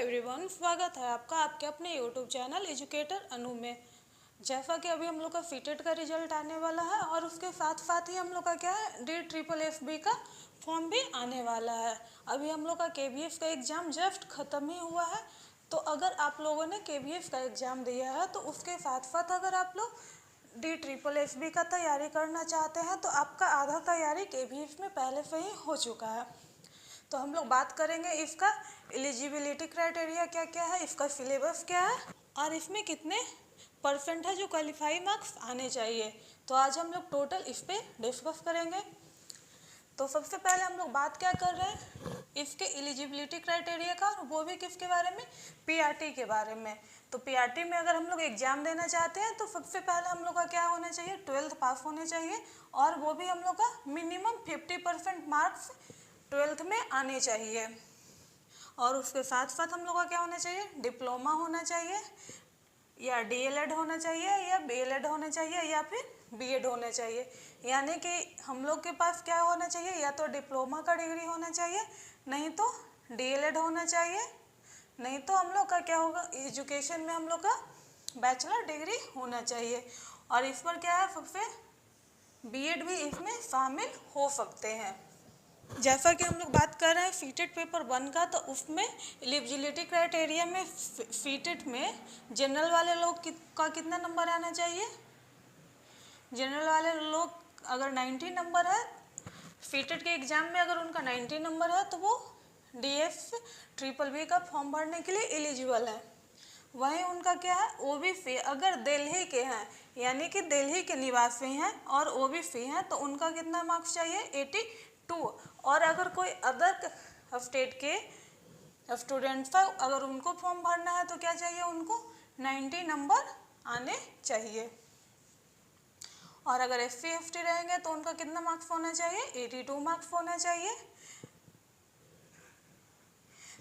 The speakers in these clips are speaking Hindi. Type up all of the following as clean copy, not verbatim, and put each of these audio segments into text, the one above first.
एवरीवन, स्वागत है आपका आपके अपने यूट्यूब चैनल एजुकेटर अनु में। जैसा कि अभी हम लोग का फीटेट का रिजल्ट आने वाला है और उसके साथ साथ ही हम लोग का क्या है DSSB का फॉर्म भी आने वाला है। अभी हम लोग का KVS का एग्ज़ाम जस्ट ख़त्म ही हुआ है। तो अगर आप लोगों ने KVS का एग्ज़ाम दिया है तो उसके साथ साथ अगर आप लोग DSSB का तैयारी करना चाहते हैं तो आपका आधा तैयारी KVS में पहले से ही हो चुका है। तो हम लोग बात करेंगे इसका एलिजिबिलिटी क्राइटेरिया क्या क्या है, इसका सिलेबस क्या है और इसमें कितने परसेंट है जो क्वालिफाई मार्क्स आने चाहिए। तो आज हम लोग टोटल इस पे डिस्कस करेंगे। तो सबसे पहले हम लोग बात क्या कर रहे हैं इसके एलिजिबिलिटी क्राइटेरिया का, वो भी किसके बारे में, PRT के बारे में। तो PRT में अगर हम लोग एग्जाम देना चाहते हैं तो सबसे पहले हम लोग का क्या होना चाहिए, 12th पास होने चाहिए और वो भी हम लोग का मिनिमम 50% मार्क्स 12th में आने चाहिए। और उसके साथ साथ हम लोग का क्या होना चाहिए, डिप्लोमा होना चाहिए या DLED होना चाहिए या BLED होना चाहिए या फिर BEd होना चाहिए। यानी कि हम लोग के पास क्या होना चाहिए, या तो डिप्लोमा का डिग्री होना चाहिए, नहीं तो DLED होना चाहिए, नहीं तो हम लोग का क्या होगा, एजुकेशन में हम लोग का बैचलर डिग्री होना चाहिए। और इस पर क्या है, सबसे BEd भी इसमें शामिल हो सकते हैं। जैसा कि हम लोग बात कर रहे हैं फीटेट पेपर 1 का, तो उसमें एलिजिबिलिटी क्राइटेरिया में फीटेट में जनरल वाले लोग का कितना नंबर आना चाहिए। जनरल वाले लोग अगर 90 नंबर है, फीटेट के एग्ज़ाम में अगर उनका 90 नंबर है तो वो DSSB का फॉर्म भरने के लिए एलिजिबल है। वहीं उनका क्या है, OBC अगर दिल्ली के हैं यानी कि दिल्ली के निवासी हैं और OBC हैं तो उनका कितना मार्क्स चाहिए, 82। और अगर कोई अदर स्टेट के स्टूडेंट्स है अगर उनको फॉर्म भरना है तो क्या चाहिए, उनको 90 नंबर आने चाहिए। और अगर SC ST रहेंगे तो उनका कितना मार्क्स होना चाहिए, 82 मार्क्स होना चाहिए।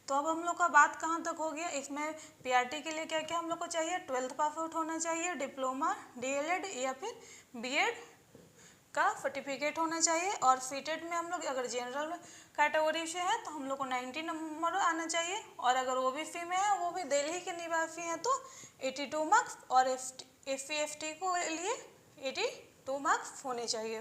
तो अब हम लोग का बात कहाँ तक हो गया, इसमें PRT के लिए क्या क्या हम लोग को चाहिए, 12th पास आउट होना चाहिए, डिप्लोमा, DLED या फिर BEd का सर्टिफिकेट होना चाहिए। और फीटेट में हम लोग अगर जनरल कैटेगरी से है तो हम लोग को 90 नंबर आना चाहिए। और अगर OBC में है, वो भी दिल्ली के निवासी हैं तो 82 मार्क्स और SC ST को लिए 82 मार्क्स होने चाहिए।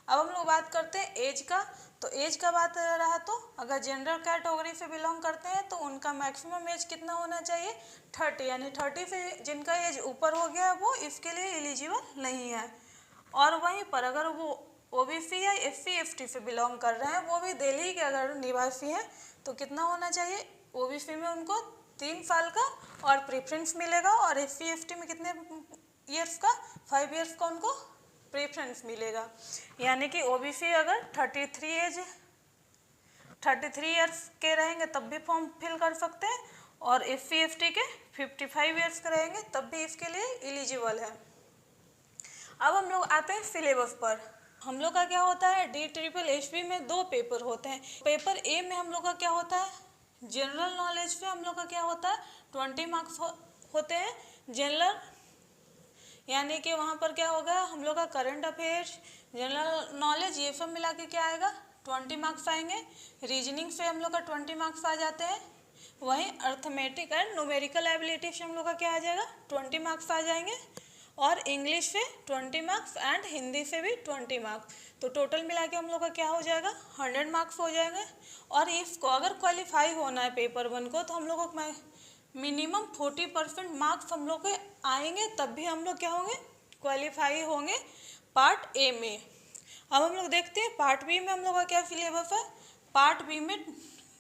अब हम लोग बात करते हैं एज का। तो एज का बात रहा तो अगर जनरल कैटेगरी से बिलोंग करते हैं तो उनका मैक्सिमम एज कितना होना चाहिए, 30। यानी 30 से जिनका एज ऊपर हो गया वो इसके लिए एलिजिबल नहीं है। और वहीं पर अगर वो OBC या SC ST से बिलोंग कर रहे हैं, वो भी दिल्ली के अगर निवासी हैं तो कितना होना चाहिए, OBC में उनको 3 साल का और प्रेफरेंस मिलेगा और SC ST में कितने ईयर्स का, 5 ईयर्स का उनको प्रेफरेंस मिलेगा। यानी कि OBC अगर 33 ईयर्स के रहेंगे तब भी फॉर्म फिल कर सकते हैं और SC ST के 55 ईयर्स के रहेंगे तब भी इसके लिए एलिजिबल है। अब हम लोग आते हैं सिलेबस पर। हम लोग का क्या होता है, DSSB में 2 पेपर होते हैं। पेपर A में हम लोग का क्या होता है, जनरल नॉलेज पे हम लोग का क्या होता है, 20 मार्क्स होते हैं जनरल। यानी कि वहाँ पर क्या होगा, हम लोग का करंट अफेयर्स, जनरल नॉलेज ये सब मिला के क्या आएगा, 20 मार्क्स आएंगे। रीजनिंग से हम लोग का 20 मार्क्स आ जाते हैं। वहीं अर्थमेटिक एंड न्यूमेरिकल एबिलिटी से हम लोग का क्या आ जाएगा, 20 मार्क्स आ जाएंगे। और इंग्लिश से 20 मार्क्स एंड हिंदी से भी 20 मार्क्स। तो टोटल मिला के हम लोग का क्या हो जाएगा, 100 मार्क्स हो जाएंगे। और इसको अगर क्वालिफाई होना है पेपर 1 को तो हम लोगों को मिनिमम 40% मार्क्स हम लोग के आएंगे, तब भी हम लोग क्या होंगे, क्वालिफाई होंगे पार्ट A में। अब हम लोग देखते हैं पार्ट B में हम लोग का क्या सिलेबस है। पार्ट B में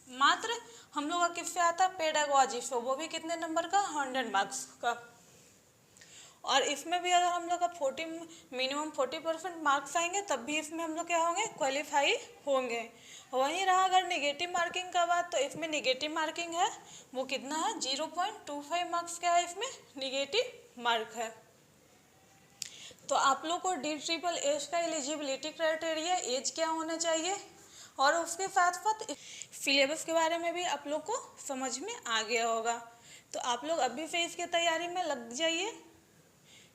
मात्र हम लोग का किससे आता है, पेडागोजी से, वो भी कितने नंबर का, 100 मार्क्स का। और इसमें भी अगर हम लोग का मिनिमम 40% मार्क्स आएंगे तब भी इसमें हम लोग क्या होंगे, क्वालिफाई होंगे। वहीं रहा अगर नेगेटिव मार्किंग का बात, तो इसमें नेगेटिव मार्किंग है वो कितना है, 0.25 मार्क्स का है इसमें नेगेटिव मार्क है। तो आप लोग को DSSS का एलिजिबिलिटी क्राइटेरिया एज क्या होना चाहिए और उसके साथ साथ सिलेबस के बारे में भी आप लोग को समझ में आ गया होगा। तो आप लोग अभी से इसके तैयारी में लग जाइए,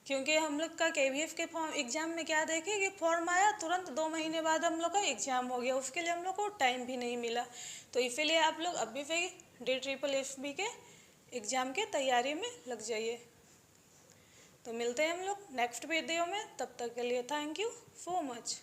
क्योंकि हम लोग का KVS के फॉर्म एग्ज़ाम में क्या देखे कि फॉर्म आया तुरंत 2 महीने बाद हम लोग का एग्ज़ाम हो गया, उसके लिए हम लोग को टाइम भी नहीं मिला। तो इसीलिए आप लोग अभी से ही DSSB के एग्ज़ाम के तैयारी में लग जाइए। तो मिलते हैं हम लोग नेक्स्ट वीडियो में, तब तक के लिए थैंक यू सो मच।